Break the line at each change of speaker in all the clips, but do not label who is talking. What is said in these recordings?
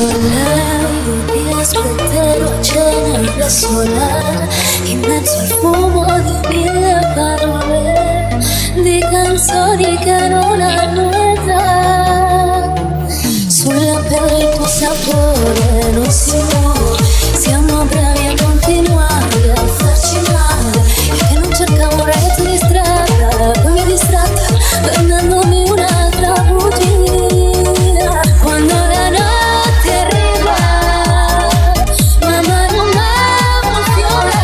lei ti aspetterò a cena da sola, in mezzo al fumo di mille parole, di canzoni che non hanno età. Sulla pelle il tuo sapore non si muove, siamo bravi a continuare a farci male. Io che non cercavo un resto di strada, poi mi distratta prendendomi un'altra bugia. Quando la notte arriva, mamma non dà un fiore,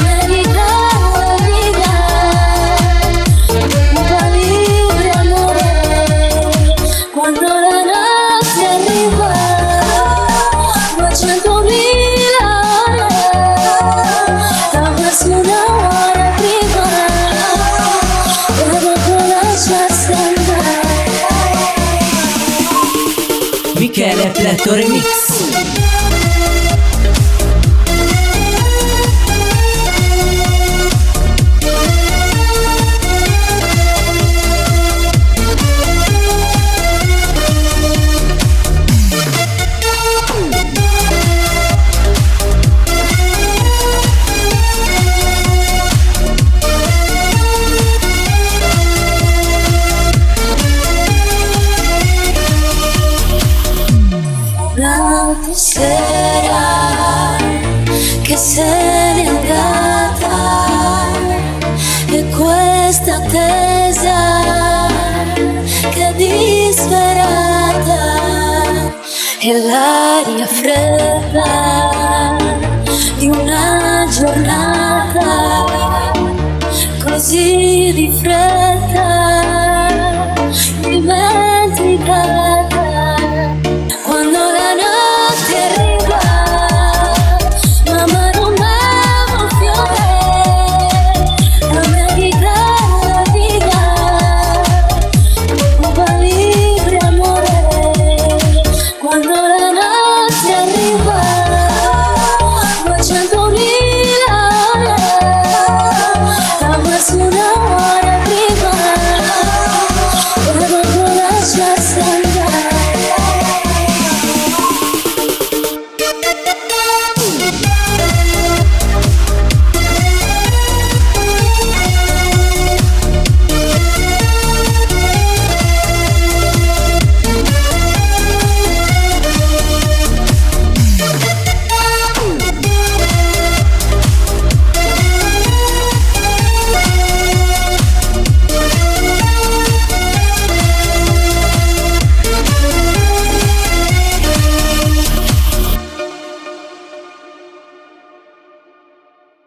americano amica, un po' libre amore. Quando la notte arriva, 200.000 ore, come su una ora prima, e dopo lasciarsi andare.
Michele Pletto Remix.
Notte sera che se n'è andata, e questa attesa che è disperata, e l'aria fredda di una giornata così di fretta.